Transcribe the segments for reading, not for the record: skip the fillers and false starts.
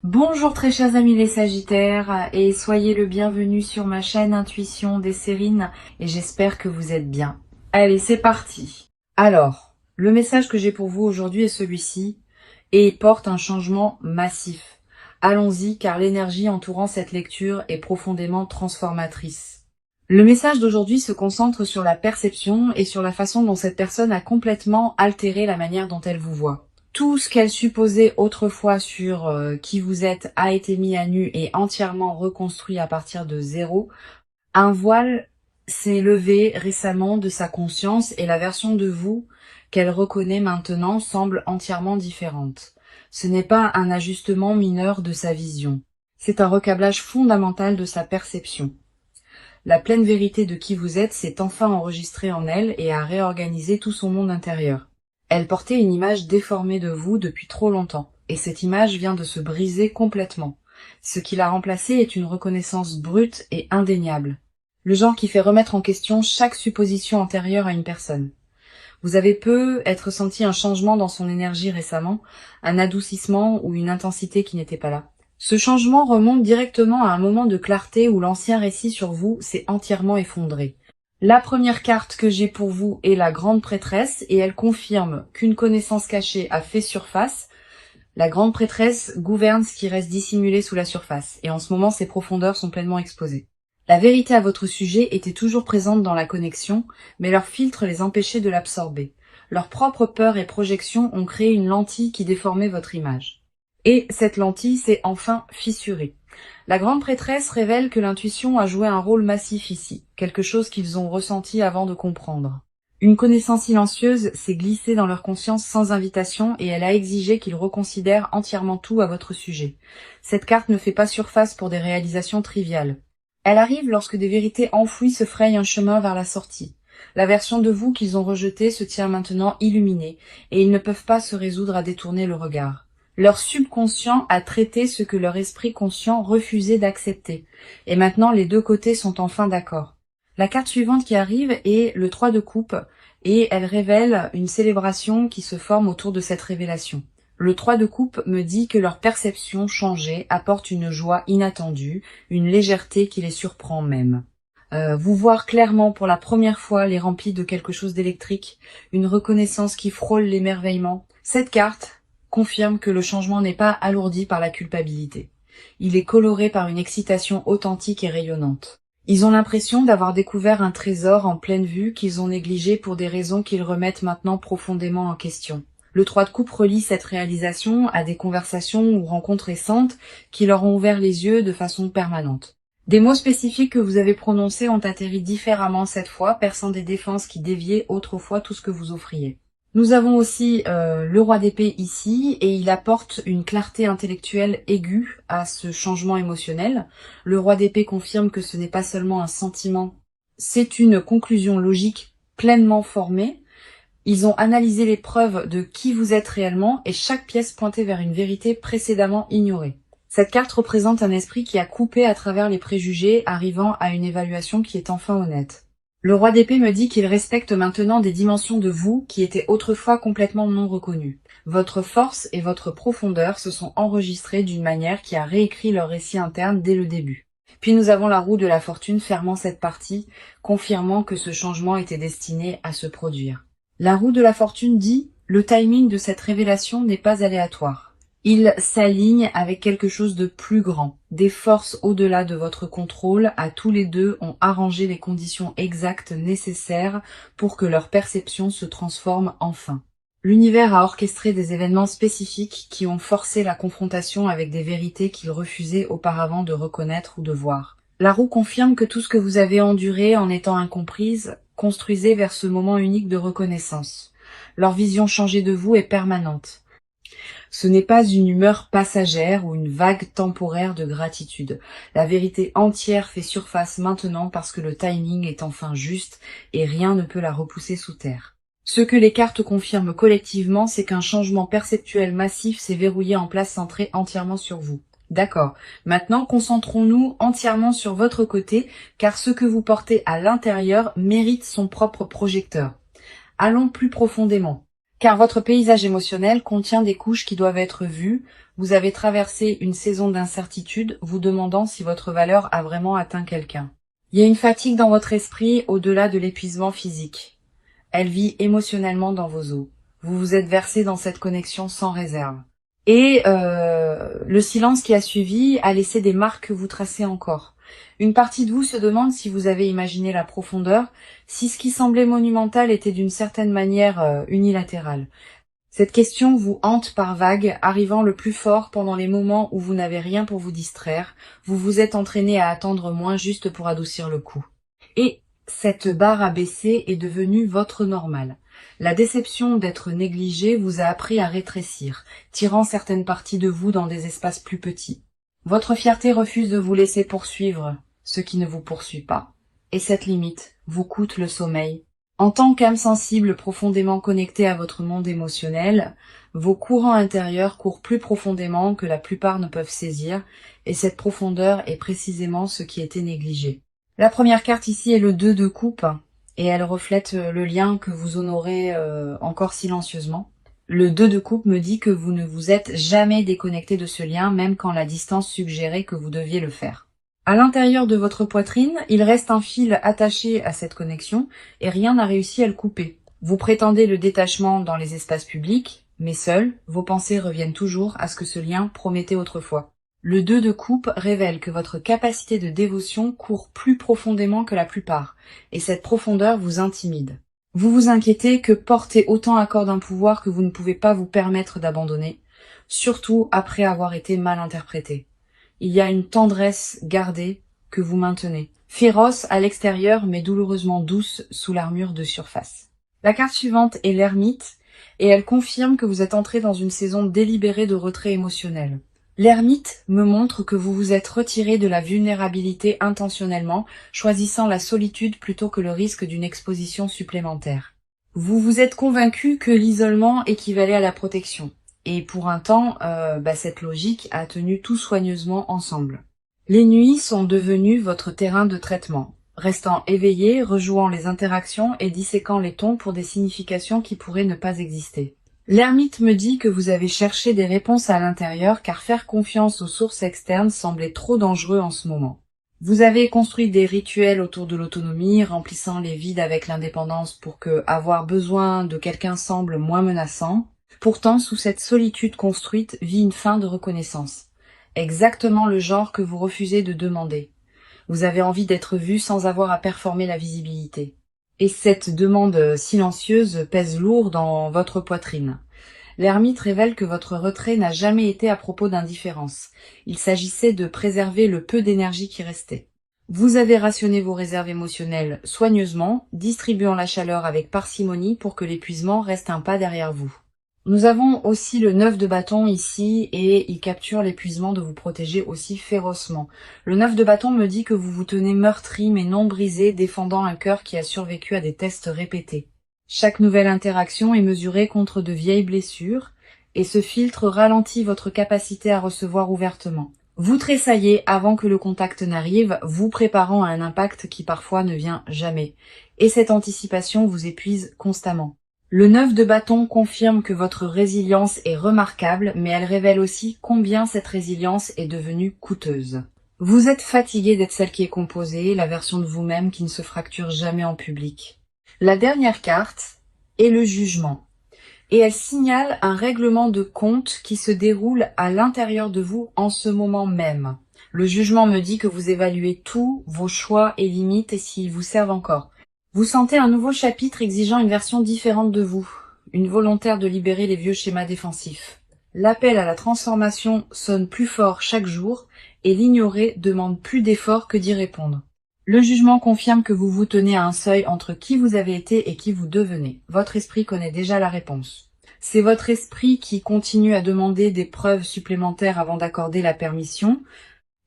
Bonjour très chers amis les Sagittaires et soyez le bienvenu sur ma chaîne Intuition des Sérines et j'espère que vous êtes bien. Allez, c'est parti. Alors, le message que j'ai pour vous aujourd'hui est celui-ci et il porte un changement massif. Allons-y car l'énergie entourant cette lecture est profondément transformatrice. Le message d'aujourd'hui se concentre sur la perception et sur la façon dont cette personne a complètement altéré la manière dont elle vous voit. Tout ce qu'elle supposait autrefois sur qui vous êtes a été mis à nu et entièrement reconstruit à partir de zéro. Un voile s'est levé récemment de sa conscience et la version de vous qu'elle reconnaît maintenant semble entièrement différente. Ce n'est pas un ajustement mineur de sa vision. C'est un recablage fondamental de sa perception. La pleine vérité de qui vous êtes s'est enfin enregistrée en elle et a réorganisé tout son monde intérieur. Elle portait une image déformée de vous depuis trop longtemps, et cette image vient de se briser complètement. Ce qui l'a remplacée est une reconnaissance brute et indéniable. Le genre qui fait remettre en question chaque supposition antérieure à une personne. Vous avez peut-être senti un changement dans son énergie récemment, un adoucissement ou une intensité qui n'était pas là. Ce changement remonte directement à un moment de clarté où l'ancien récit sur vous s'est entièrement effondré. La première carte que j'ai pour vous est la grande prêtresse et elle confirme qu'une connaissance cachée a fait surface. La grande prêtresse gouverne ce qui reste dissimulé sous la surface et en ce moment ses profondeurs sont pleinement exposées. La vérité à votre sujet était toujours présente dans la connexion, mais leur filtre les empêchait de l'absorber. Leurs propres peurs et projections ont créé une lentille qui déformait votre image. Et cette lentille s'est enfin fissurée. La grande prêtresse révèle que l'intuition a joué un rôle massif ici, quelque chose qu'ils ont ressenti avant de comprendre. Une connaissance silencieuse s'est glissée dans leur conscience sans invitation et elle a exigé qu'ils reconsidèrent entièrement tout à votre sujet. Cette carte ne fait pas surface pour des réalisations triviales. Elle arrive lorsque des vérités enfouies se frayent un chemin vers la sortie. La version de vous qu'ils ont rejetée se tient maintenant illuminée et ils ne peuvent pas se résoudre à détourner le regard. Leur subconscient a traité ce que leur esprit conscient refusait d'accepter. Et maintenant, les deux côtés sont enfin d'accord. La carte suivante qui arrive est le 3 de coupe et elle révèle une célébration qui se forme autour de cette révélation. Le 3 de coupe me dit que leur perception changée apporte une joie inattendue, une légèreté qui les surprend même. Vous voir clairement pour la première fois les remplit de quelque chose d'électrique, une reconnaissance qui frôle l'émerveillement. Cette carte confirme que le changement n'est pas alourdi par la culpabilité. Il est coloré par une excitation authentique et rayonnante. Ils ont l'impression d'avoir découvert un trésor en pleine vue qu'ils ont négligé pour des raisons qu'ils remettent maintenant profondément en question. Le 3 de coupe relie cette réalisation à des conversations ou rencontres récentes qui leur ont ouvert les yeux de façon permanente. Des mots spécifiques que vous avez prononcés ont atterri différemment cette fois, perçant des défenses qui déviaient autrefois tout ce que vous offriez. Nous avons aussi le roi d'épée ici, et il apporte une clarté intellectuelle aiguë à ce changement émotionnel. Le roi d'épée confirme que ce n'est pas seulement un sentiment, c'est une conclusion logique pleinement formée. Ils ont analysé les preuves de qui vous êtes réellement, et chaque pièce pointait vers une vérité précédemment ignorée. Cette carte représente un esprit qui a coupé à travers les préjugés, arrivant à une évaluation qui est enfin honnête. Le roi d'épée me dit qu'il respecte maintenant des dimensions de vous qui étaient autrefois complètement non reconnues. Votre force et votre profondeur se sont enregistrées d'une manière qui a réécrit leur récit interne dès le début. Puis nous avons la roue de la fortune fermant cette partie, confirmant que ce changement était destiné à se produire. La roue de la fortune dit « Le timing de cette révélation n'est pas aléatoire. Il s'aligne avec quelque chose de plus grand. Des forces au-delà de votre contrôle, à tous les deux, ont arrangé les conditions exactes nécessaires pour que leur perception se transforme enfin. L'univers a orchestré des événements spécifiques qui ont forcé la confrontation avec des vérités qu'ils refusaient auparavant de reconnaître ou de voir. La roue confirme que tout ce que vous avez enduré en étant incomprise construisait vers ce moment unique de reconnaissance. Leur vision changée de vous est permanente. Ce n'est pas une humeur passagère ou une vague temporaire de gratitude. La vérité entière fait surface maintenant parce que le timing est enfin juste et rien ne peut la repousser sous terre. Ce que les cartes confirment collectivement, c'est qu'un changement perceptuel massif s'est verrouillé en place centré entièrement sur vous. D'accord. Maintenant, concentrons-nous entièrement sur votre côté, car ce que vous portez à l'intérieur mérite son propre projecteur. Allons plus profondément. Car votre paysage émotionnel contient des couches qui doivent être vues. Vous avez traversé une saison d'incertitude, vous demandant si votre valeur a vraiment atteint quelqu'un. Il y a une fatigue dans votre esprit au-delà de l'épuisement physique. Elle vit émotionnellement dans vos os. Vous vous êtes versé dans cette connexion sans réserve. Et le silence qui a suivi a laissé des marques que vous tracez encore. Une partie de vous se demande si vous avez imaginé la profondeur, si ce qui semblait monumental était d'une certaine manière unilatéral. Cette question vous hante par vagues, arrivant le plus fort pendant les moments où vous n'avez rien pour vous distraire. Vous vous êtes entraîné à attendre moins juste pour adoucir le coup. Et cette barre à baisser est devenue votre normal. La déception d'être négligé vous a appris à rétrécir, tirant certaines parties de vous dans des espaces plus petits. Votre fierté refuse de vous laisser poursuivre ce qui ne vous poursuit pas. Et cette limite vous coûte le sommeil. En tant qu'âme sensible profondément connectée à votre monde émotionnel, vos courants intérieurs courent plus profondément que la plupart ne peuvent saisir, et cette profondeur est précisément ce qui était négligé. La première carte ici est le 2 de coupe, et elle reflète le lien que vous honorez encore silencieusement. Le 2 de coupe me dit que vous ne vous êtes jamais déconnecté de ce lien, même quand la distance suggérait que vous deviez le faire. À l'intérieur de votre poitrine, il reste un fil attaché à cette connexion, et rien n'a réussi à le couper. Vous prétendez le détachement dans les espaces publics, mais seuls, vos pensées reviennent toujours à ce que ce lien promettait autrefois. Le 2 de coupe révèle que votre capacité de dévotion court plus profondément que la plupart, et cette profondeur vous intimide. Vous vous inquiétez que porter autant à corps d'un pouvoir que vous ne pouvez pas vous permettre d'abandonner, surtout après avoir été mal interprété. Il y a une tendresse gardée que vous maintenez, féroce à l'extérieur mais douloureusement douce sous l'armure de surface. La carte suivante est l'ermite, et elle confirme que vous êtes entré dans une saison délibérée de retrait émotionnel. L'ermite me montre que vous vous êtes retiré de la vulnérabilité intentionnellement, choisissant la solitude plutôt que le risque d'une exposition supplémentaire. Vous vous êtes convaincu que l'isolement équivalait à la protection. Et pour un temps, cette logique a tenu tout soigneusement ensemble. Les nuits sont devenues votre terrain de traitement, restant éveillé, rejouant les interactions et disséquant les tons pour des significations qui pourraient ne pas exister. L'ermite me dit que vous avez cherché des réponses à l'intérieur car faire confiance aux sources externes semblait trop dangereux en ce moment. Vous avez construit des rituels autour de l'autonomie, remplissant les vides avec l'indépendance pour que avoir besoin de quelqu'un semble moins menaçant. Pourtant, sous cette solitude construite vit une fin de reconnaissance. Exactement le genre que vous refusez de demander. Vous avez envie d'être vu sans avoir à performer la visibilité. Et cette demande silencieuse pèse lourd dans votre poitrine. L'ermite révèle que votre retrait n'a jamais été à propos d'indifférence. Il s'agissait de préserver le peu d'énergie qui restait. Vous avez rationné vos réserves émotionnelles soigneusement, distribuant la chaleur avec parcimonie pour que l'épuisement reste un pas derrière vous. Nous avons aussi le 9 de bâton ici et il capture l'épuisement de vous protéger aussi férocement. Le 9 de bâton me dit que vous vous tenez meurtri mais non brisé, défendant un cœur qui a survécu à des tests répétés. Chaque nouvelle interaction est mesurée contre de vieilles blessures et ce filtre ralentit votre capacité à recevoir ouvertement. Vous tressaillez avant que le contact n'arrive, vous préparant à un impact qui parfois ne vient jamais. Et cette anticipation vous épuise constamment. Le 9 de bâton confirme que votre résilience est remarquable, mais elle révèle aussi combien cette résilience est devenue coûteuse. Vous êtes fatigué d'être celle qui est composée, la version de vous-même qui ne se fracture jamais en public. La dernière carte est le jugement, et elle signale un règlement de compte qui se déroule à l'intérieur de vous en ce moment même. Le jugement me dit que vous évaluez tous vos choix et limites et s'ils vous servent encore. Vous sentez un nouveau chapitre exigeant une version différente de vous, une volontaire de libérer les vieux schémas défensifs. L'appel à la transformation sonne plus fort chaque jour et l'ignorer demande plus d'efforts que d'y répondre. Le jugement confirme que vous vous tenez à un seuil entre qui vous avez été et qui vous devenez. Votre esprit connaît déjà la réponse. C'est votre esprit qui continue à demander des preuves supplémentaires avant d'accorder la permission.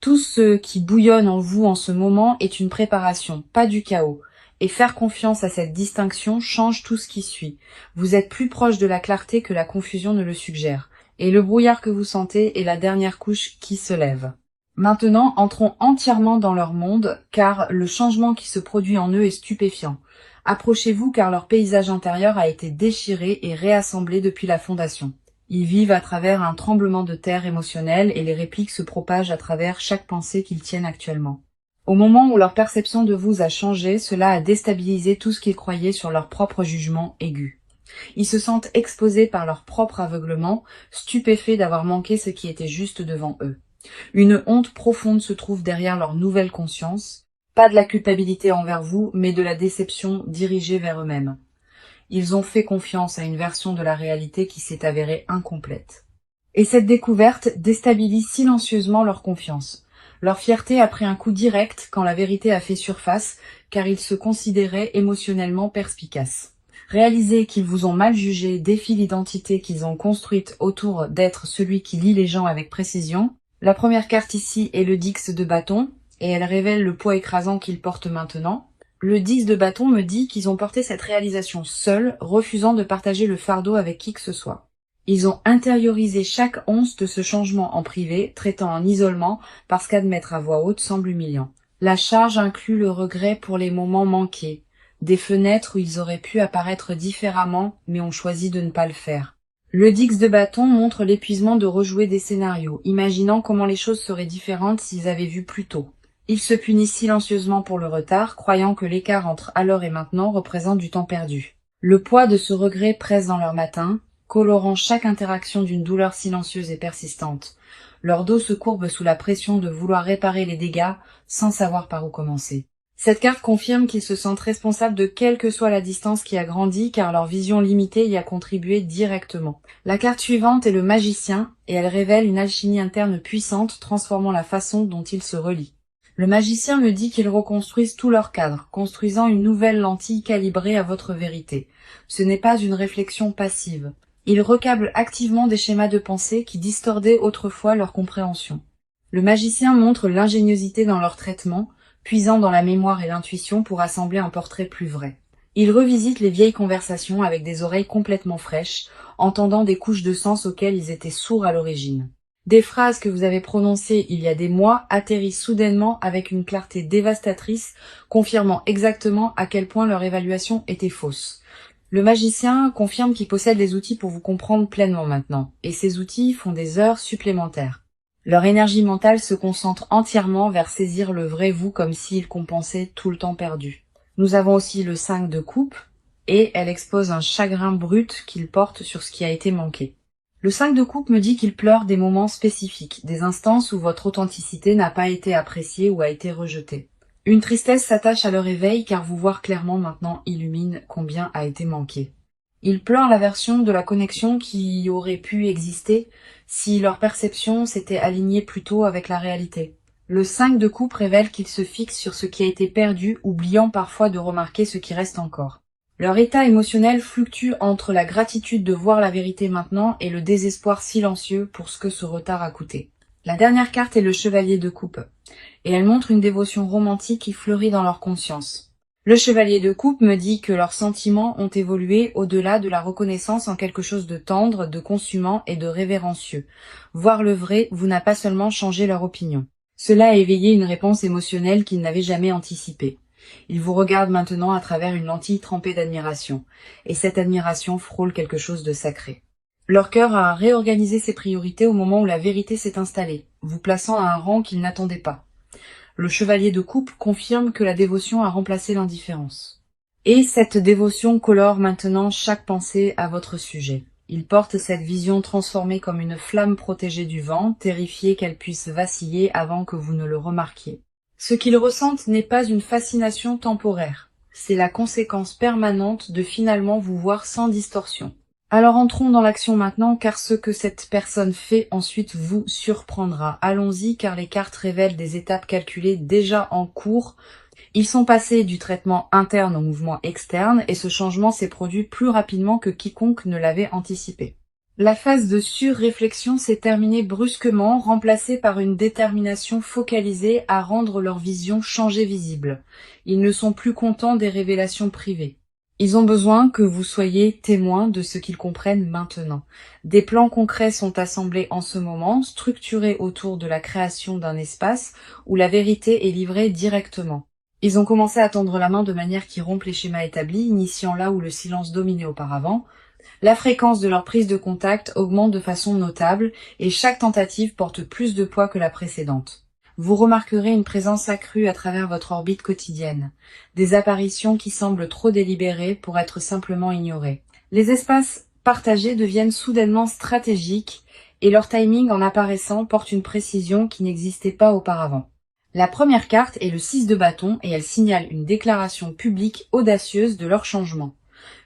Tout ce qui bouillonne en vous en ce moment est une préparation, pas du chaos. Et faire confiance à cette distinction change tout ce qui suit. Vous êtes plus proche de la clarté que la confusion ne le suggère. Et le brouillard que vous sentez est la dernière couche qui se lève. Maintenant, entrons entièrement dans leur monde, car le changement qui se produit en eux est stupéfiant. Approchez-vous car leur paysage intérieur a été déchiré et réassemblé depuis la fondation. Ils vivent à travers un tremblement de terre émotionnel et les répliques se propagent à travers chaque pensée qu'ils tiennent actuellement. Au moment où leur perception de vous a changé, cela a déstabilisé tout ce qu'ils croyaient sur leur propre jugement aigu. Ils se sentent exposés par leur propre aveuglement, stupéfaits d'avoir manqué ce qui était juste devant eux. Une honte profonde se trouve derrière leur nouvelle conscience, pas de la culpabilité envers vous, mais de la déception dirigée vers eux-mêmes. Ils ont fait confiance à une version de la réalité qui s'est avérée incomplète. Et cette découverte déstabilise silencieusement leur confiance. Leur fierté a pris un coup direct quand la vérité a fait surface, car ils se considéraient émotionnellement perspicaces. Réaliser qu'ils vous ont mal jugé défie l'identité qu'ils ont construite autour d'être celui qui lie les gens avec précision. La première carte ici est le 10 de bâton, et elle révèle le poids écrasant qu'ils portent maintenant. Le 10 de bâton me dit qu'ils ont porté cette réalisation seuls, refusant de partager le fardeau avec qui que ce soit. Ils ont intériorisé chaque once de ce changement en privé, traitant en isolement, parce qu'admettre à voix haute semble humiliant. La charge inclut le regret pour les moments manqués, des fenêtres où ils auraient pu apparaître différemment, mais ont choisi de ne pas le faire. Le 10 de bâton montre l'épuisement de rejouer des scénarios, imaginant comment les choses seraient différentes s'ils avaient vu plus tôt. Ils se punissent silencieusement pour le retard, croyant que l'écart entre alors et maintenant représente du temps perdu. Le poids de ce regret presse dans leur matin, colorant chaque interaction d'une douleur silencieuse et persistante. Leur dos se courbe sous la pression de vouloir réparer les dégâts sans savoir par où commencer. Cette carte confirme qu'ils se sentent responsables de quelle que soit la distance qui a grandi car leur vision limitée y a contribué directement. La carte suivante est le magicien et elle révèle une alchimie interne puissante transformant la façon dont ils se relient. Le magicien me dit qu'ils reconstruisent tout leur cadre, construisant une nouvelle lentille calibrée à votre vérité. Ce n'est pas une réflexion passive. Ils recablent activement des schémas de pensée qui distordaient autrefois leur compréhension. Le magicien montre l'ingéniosité dans leur traitement, puisant dans la mémoire et l'intuition pour assembler un portrait plus vrai. Il revisite les vieilles conversations avec des oreilles complètement fraîches, entendant des couches de sens auxquelles ils étaient sourds à l'origine. Des phrases que vous avez prononcées il y a des mois atterrissent soudainement avec une clarté dévastatrice, confirmant exactement à quel point leur évaluation était fausse. Le magicien confirme qu'il possède les outils pour vous comprendre pleinement maintenant, et ces outils font des heures supplémentaires. Leur énergie mentale se concentre entièrement vers saisir le vrai vous comme s'ils compensaient tout le temps perdu. Nous avons aussi le 5 de coupe, et elle expose un chagrin brut qu'ils portent sur ce qui a été manqué. Le 5 de coupe me dit qu'ils pleurent des moments spécifiques, des instances où votre authenticité n'a pas été appréciée ou a été rejetée. Une tristesse s'attache à leur éveil car vous voir clairement maintenant illumine combien a été manqué. Ils pleurent la version de la connexion qui aurait pu exister si leur perception s'était alignée plus tôt avec la réalité. Le 5 de coupe révèle qu'ils se fixent sur ce qui a été perdu, oubliant parfois de remarquer ce qui reste encore. Leur état émotionnel fluctue entre la gratitude de voir la vérité maintenant et le désespoir silencieux pour ce que ce retard a coûté. La dernière carte est le chevalier de coupe, et elle montre une dévotion romantique qui fleurit dans leur conscience. Le chevalier de coupe me dit que leurs sentiments ont évolué au-delà de la reconnaissance en quelque chose de tendre, de consumant et de révérencieux. Voir le vrai vous n'a pas seulement changé leur opinion. Cela a éveillé une réponse émotionnelle qu'ils n'avaient jamais anticipée. Ils vous regardent maintenant à travers une lentille trempée d'admiration, et cette admiration frôle quelque chose de sacré. Leur cœur a réorganisé ses priorités au moment où la vérité s'est installée, vous plaçant à un rang qu'ils n'attendaient pas. Le chevalier de coupe confirme que la dévotion a remplacé l'indifférence. Et cette dévotion colore maintenant chaque pensée à votre sujet. Ils portent cette vision transformée comme une flamme protégée du vent, terrifiés qu'elle puisse vaciller avant que vous ne le remarquiez. Ce qu'ils ressentent n'est pas une fascination temporaire, c'est la conséquence permanente de finalement vous voir sans distorsion. Alors entrons dans l'action maintenant, car ce que cette personne fait ensuite vous surprendra. Allons-y, car les cartes révèlent des étapes calculées déjà en cours. Ils sont passés du traitement interne au mouvement externe, et ce changement s'est produit plus rapidement que quiconque ne l'avait anticipé. La phase de surréflexion s'est terminée brusquement, remplacée par une détermination focalisée à rendre leur vision changée visible. Ils ne sont plus contents des révélations privées. Ils ont besoin que vous soyez témoins de ce qu'ils comprennent maintenant. Des plans concrets sont assemblés en ce moment, structurés autour de la création d'un espace où la vérité est livrée directement. Ils ont commencé à tendre la main de manière qui rompt les schémas établis, initiant là où le silence dominait auparavant. La fréquence de leur prise de contact augmente de façon notable et chaque tentative porte plus de poids que la précédente. Vous remarquerez une présence accrue à travers votre orbite quotidienne, des apparitions qui semblent trop délibérées pour être simplement ignorées. Les espaces partagés deviennent soudainement stratégiques et leur timing en apparaissant porte une précision qui n'existait pas auparavant. La première carte est le 6 de bâton et elle signale une déclaration publique audacieuse de leur changement.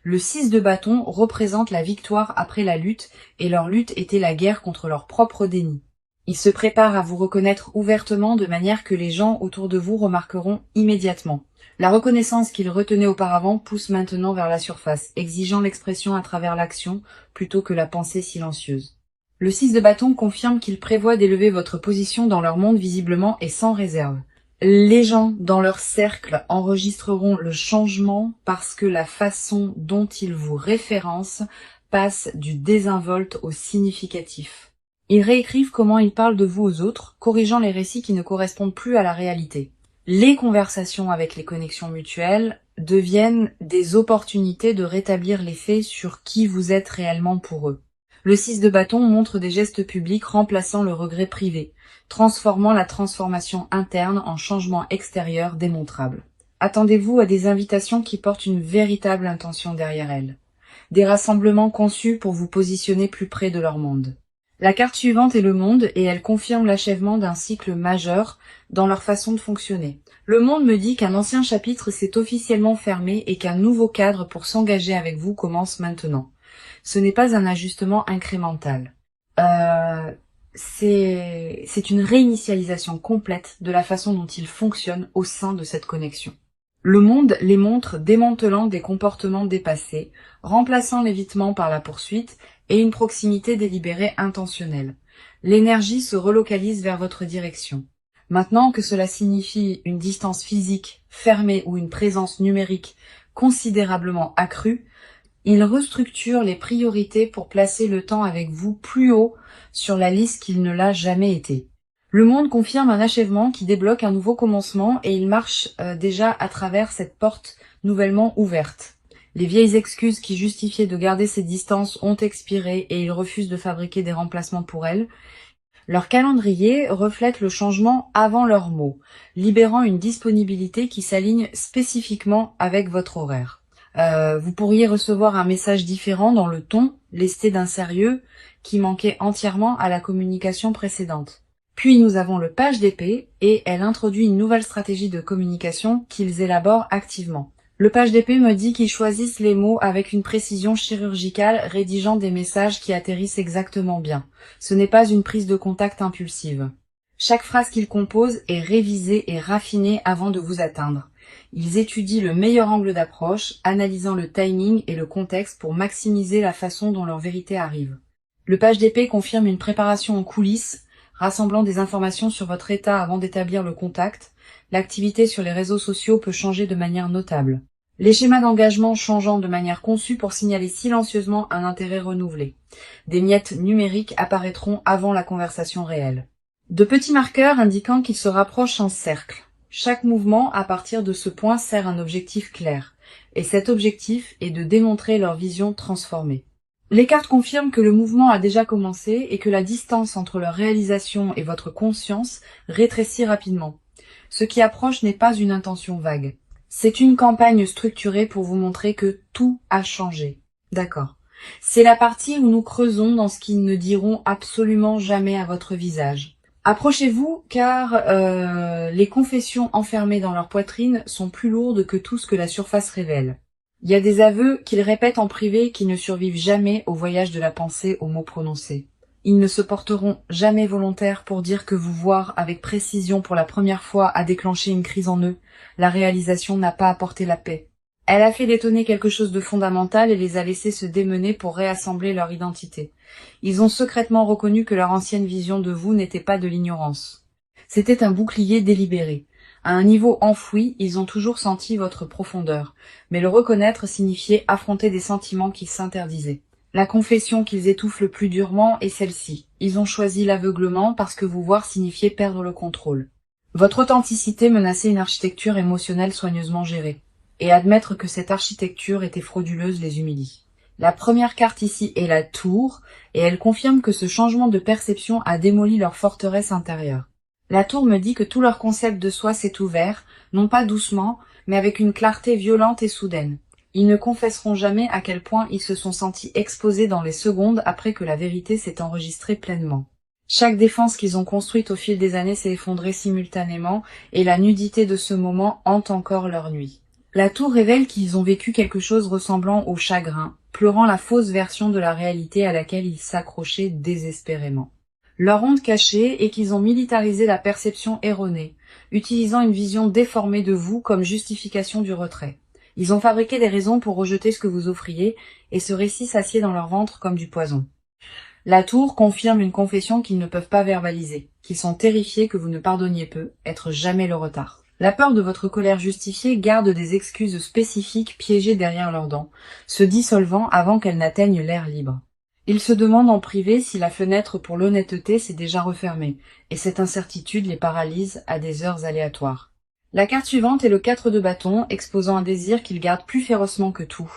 Le 6 de bâton représente la victoire après la lutte et leur lutte était la guerre contre leur propre déni. Ils se préparent à vous reconnaître ouvertement de manière que les gens autour de vous remarqueront immédiatement. La reconnaissance qu'ils retenaient auparavant pousse maintenant vers la surface, exigeant l'expression à travers l'action plutôt que la pensée silencieuse. Le 6 de bâton confirme qu'il prévoit d'élever votre position dans leur monde visiblement et sans réserve. Les gens dans leur cercle enregistreront le changement parce que la façon dont ils vous référencent passe du désinvolte au significatif. Ils réécrivent comment ils parlent de vous aux autres, corrigeant les récits qui ne correspondent plus à la réalité. Les conversations avec les connexions mutuelles deviennent des opportunités de rétablir les faits sur qui vous êtes réellement pour eux. Le 6 de bâton montre des gestes publics remplaçant le regret privé, transformant la transformation interne en changement extérieur démontrable. Attendez-vous à des invitations qui portent une véritable intention derrière elles. Des rassemblements conçus pour vous positionner plus près de leur monde. La carte suivante est le monde et elle confirme l'achèvement d'un cycle majeur dans leur façon de fonctionner. Le monde me dit qu'un ancien chapitre s'est officiellement fermé et qu'un nouveau cadre pour s'engager avec vous commence maintenant. Ce n'est pas un ajustement incrémental. C'est une réinitialisation complète de la façon dont ils fonctionnent au sein de cette connexion. Le monde les montre démantelant des comportements dépassés, remplaçant l'évitement par la poursuite et une proximité délibérée intentionnelle. L'énergie se relocalise vers votre direction. Maintenant que cela signifie une distance physique fermée ou une présence numérique considérablement accrue, il restructure les priorités pour placer le temps avec vous plus haut sur la liste qu'il ne l'a jamais été. Le monde confirme un achèvement qui débloque un nouveau commencement et il marche déjà à travers cette porte nouvellement ouverte. Les vieilles excuses qui justifiaient de garder ces distances ont expiré et ils refusent de fabriquer des remplacements pour elles. Leur calendrier reflète le changement avant leurs mots, libérant une disponibilité qui s'aligne spécifiquement avec votre horaire. Vous pourriez recevoir un message différent dans le ton, lesté d'un sérieux qui manquait entièrement à la communication précédente. Puis nous avons le page d'épée et elle introduit une nouvelle stratégie de communication qu'ils élaborent activement. Le page d'épée me dit qu'ils choisissent les mots avec une précision chirurgicale, rédigeant des messages qui atterrissent exactement bien. Ce n'est pas une prise de contact impulsive. Chaque phrase qu'ils composent est révisée et raffinée avant de vous atteindre. Ils étudient le meilleur angle d'approche, analysant le timing et le contexte pour maximiser la façon dont leur vérité arrive. Le page d'épée confirme une préparation en coulisses, rassemblant des informations sur votre état avant d'établir le contact. L'activité sur les réseaux sociaux peut changer de manière notable. Les schémas d'engagement changeant de manière conçue pour signaler silencieusement un intérêt renouvelé. Des miettes numériques apparaîtront avant la conversation réelle. De petits marqueurs indiquant qu'ils se rapprochent en cercle. Chaque mouvement à partir de ce point sert un objectif clair, et cet objectif est de démontrer leur vision transformée. Les cartes confirment que le mouvement a déjà commencé et que la distance entre leur réalisation et votre conscience rétrécit rapidement. Ce qui approche n'est pas une intention vague. C'est une campagne structurée pour vous montrer que tout a changé. D'accord. C'est la partie où nous creusons dans ce qu'ils ne diront absolument jamais à votre visage. Approchez-vous car les confessions enfermées dans leur poitrine sont plus lourdes que tout ce que la surface révèle. Il y a des aveux qu'ils répètent en privé qui ne survivent jamais au voyage de la pensée aux mots prononcés. Ils ne se porteront jamais volontaires pour dire que vous voir avec précision pour la première fois a déclenché une crise en eux. La réalisation n'a pas apporté la paix. Elle a fait détonner quelque chose de fondamental et les a laissés se démener pour réassembler leur identité. Ils ont secrètement reconnu que leur ancienne vision de vous n'était pas de l'ignorance. C'était un bouclier délibéré. À un niveau enfoui, ils ont toujours senti votre profondeur, mais le reconnaître signifiait affronter des sentiments qu'ils s'interdisaient. La confession qu'ils étouffent le plus durement est celle-ci. Ils ont choisi l'aveuglement parce que vous voir signifiait perdre le contrôle. Votre authenticité menaçait une architecture émotionnelle soigneusement gérée. Et admettre que cette architecture était frauduleuse les humilie. La première carte ici est la tour, et elle confirme que ce changement de perception a démoli leur forteresse intérieure. La tour me dit que tout leur concept de soi s'est ouvert, non pas doucement, mais avec une clarté violente et soudaine. Ils ne confesseront jamais à quel point ils se sont sentis exposés dans les secondes après que la vérité s'est enregistrée pleinement. Chaque défense qu'ils ont construite au fil des années s'est effondrée simultanément, et la nudité de ce moment hante encore leur nuit. La tour révèle qu'ils ont vécu quelque chose ressemblant au chagrin, pleurant la fausse version de la réalité à laquelle ils s'accrochaient désespérément. Leur honte cachée est qu'ils ont militarisé la perception erronée, utilisant une vision déformée de vous comme justification du retrait. Ils ont fabriqué des raisons pour rejeter ce que vous offriez, et ce récit s'assied dans leur ventre comme du poison. La tour confirme une confession qu'ils ne peuvent pas verbaliser, qu'ils sont terrifiés que vous ne pardonniez peu, être jamais le retard. La peur de votre colère justifiée garde des excuses spécifiques piégées derrière leurs dents, se dissolvant avant qu'elles n'atteignent l'air libre. Ils se demandent en privé si la fenêtre pour l'honnêteté s'est déjà refermée, et cette incertitude les paralyse à des heures aléatoires. La carte suivante est le 4 de bâton, exposant un désir qu'ils gardent plus férocement que tout.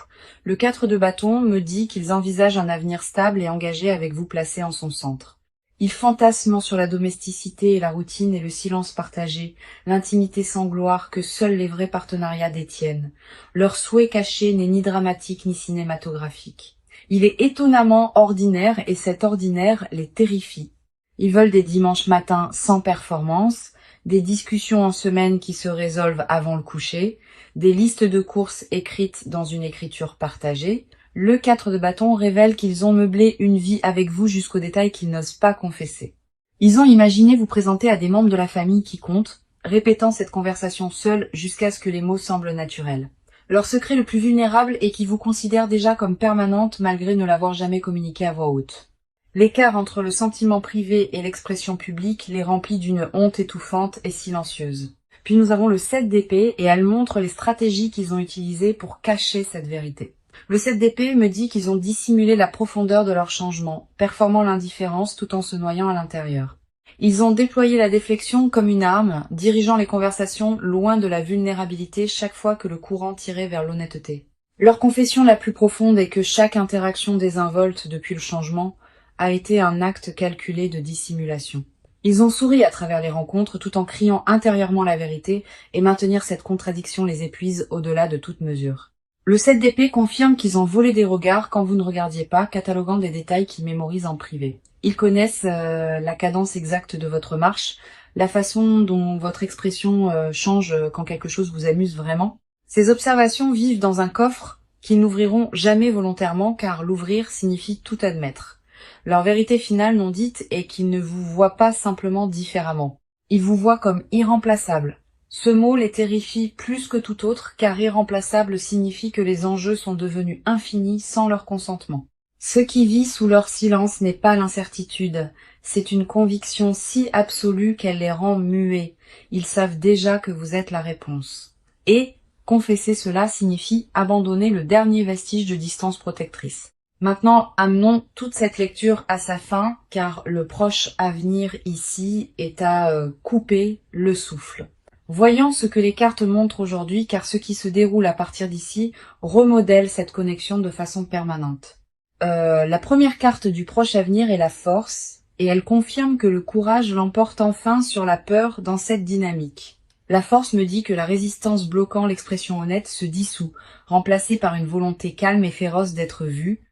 Le 4 de bâton me dit qu'ils envisagent un avenir stable et engagé avec vous placé en son centre. Ils fantasment sur la domesticité et la routine et le silence partagé, l'intimité sans gloire que seuls les vrais partenariats détiennent. Leur souhait caché n'est ni dramatique ni cinématographique. Il est étonnamment ordinaire et cet ordinaire les terrifie. Ils veulent des dimanches matins sans performance, des discussions en semaine qui se résolvent avant le coucher, des listes de courses écrites dans une écriture partagée. Le 4 de bâton révèle qu'ils ont meublé une vie avec vous jusqu'aux détails qu'ils n'osent pas confesser. Ils ont imaginé vous présenter à des membres de la famille qui comptent, répétant cette conversation seuls jusqu'à ce que les mots semblent naturels. Leur secret le plus vulnérable est qu'ils vous considèrent déjà comme permanente malgré ne l'avoir jamais communiqué à voix haute. L'écart entre le sentiment privé et l'expression publique les remplit d'une honte étouffante et silencieuse. Puis nous avons le 7 d'épée et elle montre les stratégies qu'ils ont utilisées pour cacher cette vérité. Le 7 d'épée me dit qu'ils ont dissimulé la profondeur de leur changement, performant l'indifférence tout en se noyant à l'intérieur. Ils ont déployé la déflexion comme une arme, dirigeant les conversations loin de la vulnérabilité chaque fois que le courant tirait vers l'honnêteté. Leur confession la plus profonde est que chaque interaction désinvolte depuis le changement a été un acte calculé de dissimulation. Ils ont souri à travers les rencontres tout en criant intérieurement la vérité, et maintenir cette contradiction les épuise au-delà de toute mesure. Le 7 d'épée confirme qu'ils ont volé des regards quand vous ne regardiez pas, cataloguant des détails qu'ils mémorisent en privé. Ils connaissent la cadence exacte de votre marche, la façon dont votre expression change quand quelque chose vous amuse vraiment. Ces observations vivent dans un coffre qu'ils n'ouvriront jamais volontairement car l'ouvrir signifie tout admettre. Leur vérité finale non dite est qu'ils ne vous voient pas simplement différemment. Ils vous voient comme irremplaçable. Ce mot les terrifie plus que tout autre car irremplaçable signifie que les enjeux sont devenus infinis sans leur consentement. Ce qui vit sous leur silence n'est pas l'incertitude, c'est une conviction si absolue qu'elle les rend muets. Ils savent déjà que vous êtes la réponse. Et confesser cela signifie abandonner le dernier vestige de distance protectrice. Maintenant, amenons toute cette lecture à sa fin, car le proche avenir ici est à couper le souffle. Voyons ce que les cartes montrent aujourd'hui, car ce qui se déroule à partir d'ici remodèle cette connexion de façon permanente. La première carte du proche avenir est la force, et elle confirme que le courage l'emporte enfin sur la peur dans cette dynamique. La force me dit que la résistance bloquant l'expression honnête se dissout, remplacée par une volonté calme et féroce d'être vue.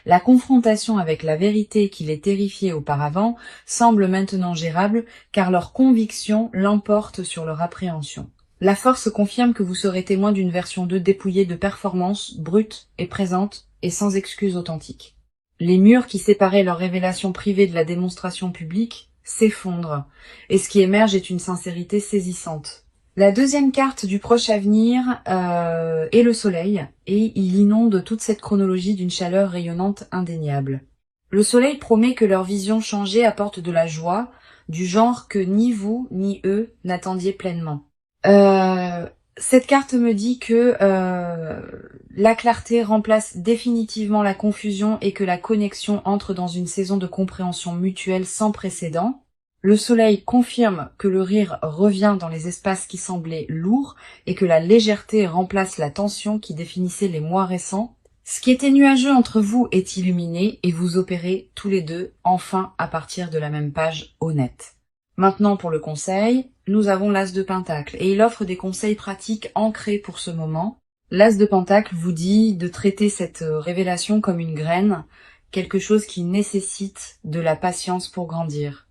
La confrontation avec la vérité qui les terrifiait auparavant semble maintenant gérable, car leur conviction l'emporte sur leur appréhension. La force confirme que vous serez témoin d'une version 2 dépouillée de performance, brute et présente, et sans excuse authentique. Les murs qui séparaient leur révélation privée de la démonstration publique s'effondrent, et ce qui émerge est une sincérité saisissante. La deuxième carte du proche avenir est le soleil, et il inonde toute cette chronologie d'une chaleur rayonnante indéniable. Le soleil promet que leur vision changée apporte de la joie, du genre que ni vous ni eux n'attendiez pleinement. Cette carte me dit que la clarté remplace définitivement la confusion et que la connexion entre dans une saison de compréhension mutuelle sans précédent. Le soleil confirme que le rire revient dans les espaces qui semblaient lourds et que la légèreté remplace la tension qui définissait les mois récents. Ce qui était nuageux entre vous est illuminé et vous opérez tous les deux enfin à partir de la même page honnête. Maintenant pour le conseil, nous avons l'As de Pentacle et il offre des conseils pratiques ancrés pour ce moment. L'As de Pentacle vous dit de traiter cette révélation comme une graine, quelque chose qui nécessite de la patience pour grandir.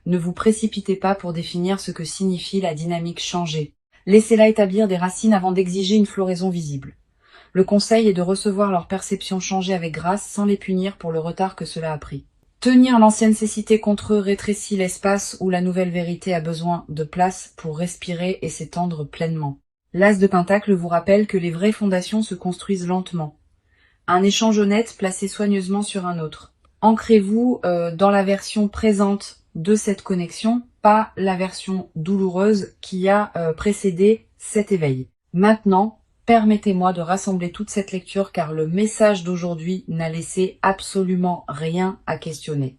Ne vous précipitez pas pour définir ce que signifie la dynamique changée. Laissez-la établir des racines avant d'exiger une floraison visible. Le conseil est de recevoir leur perception changer avec grâce sans les punir pour le retard que cela a pris. Tenir l'ancienne cécité contre eux rétrécit l'espace où la nouvelle vérité a besoin de place pour respirer et s'étendre pleinement. L'As de Pentacle vous rappelle que les vraies fondations se construisent lentement. Un échange honnête placé soigneusement sur un autre. Ancrez-vous dans la version présente de cette connexion, pas la version douloureuse qui a précédé cet éveil. Maintenant, permettez-moi de rassembler toute cette lecture car le message d'aujourd'hui n'a laissé absolument rien à questionner.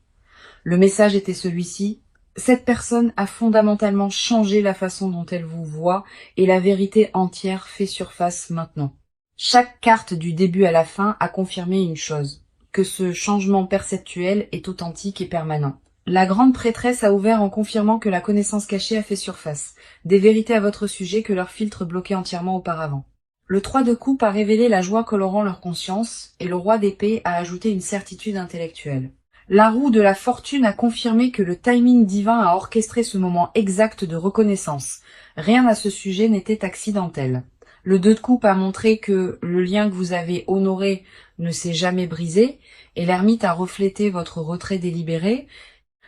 Le message était celui-ci: cette personne a fondamentalement changé la façon dont elle vous voit et la vérité entière fait surface maintenant. Chaque carte du début à la fin a confirmé une chose, que ce changement perceptuel est authentique et permanent. La grande prêtresse a ouvert en confirmant que la connaissance cachée a fait surface, des vérités à votre sujet que leur filtre bloquait entièrement auparavant. Le 3 de coupe a révélé la joie colorant leur conscience, et le roi d'épée a ajouté une certitude intellectuelle. La roue de la fortune a confirmé que le timing divin a orchestré ce moment exact de reconnaissance. Rien à ce sujet n'était accidentel. Le 2 de coupe a montré que le lien que vous avez honoré ne s'est jamais brisé, et l'ermite a reflété votre retrait délibéré.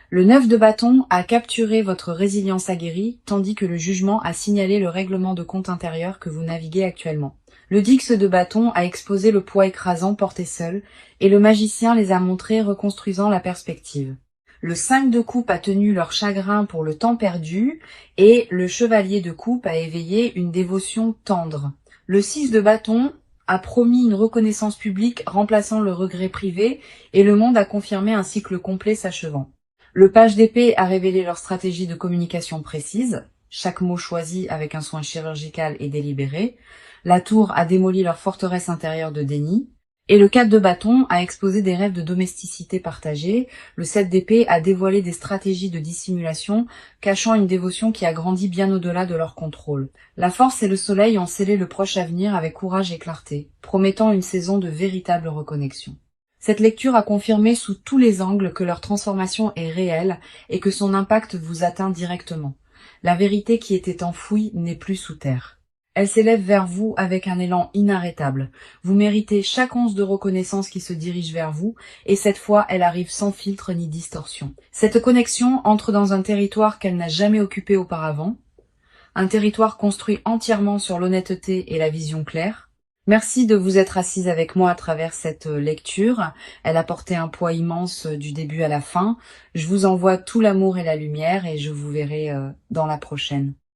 Le 9 de bâton a capturé votre résilience aguerrie, tandis que le jugement a signalé le règlement de compte intérieur que vous naviguez actuellement. Le 10 de bâton a exposé le poids écrasant porté seul, et le magicien les a montrés reconstruisant la perspective. Le 5 de coupe a tenu leur chagrin pour le temps perdu, et le chevalier de coupe a éveillé une dévotion tendre. Le 6 de bâton a promis une reconnaissance publique remplaçant le regret privé, et le monde a confirmé un cycle complet s'achevant. Le page d'épée a révélé leur stratégie de communication précise, chaque mot choisi avec un soin chirurgical et délibéré. La tour a démoli leur forteresse intérieure de déni. Et le 4 de bâton a exposé des rêves de domesticité partagée. Le 7 d'épée a dévoilé des stratégies de dissimulation, cachant une dévotion qui a grandi bien au-delà de leur contrôle. La force et le soleil ont scellé le proche avenir avec courage et clarté, promettant une saison de véritable reconnexion. Cette lecture a confirmé sous tous les angles que leur transformation est réelle et que son impact vous atteint directement. La vérité qui était enfouie n'est plus sous terre. Elle s'élève vers vous avec un élan inarrêtable. Vous méritez chaque once de reconnaissance qui se dirige vers vous, et cette fois, elle arrive sans filtre ni distorsion. Cette connexion entre dans un territoire qu'elle n'a jamais occupé auparavant, un territoire construit entièrement sur l'honnêteté et la vision claire. Merci de vous être assise avec moi à travers cette lecture. Elle a porté un poids immense du début à la fin. Je vous envoie tout l'amour et la lumière et je vous verrai dans la prochaine.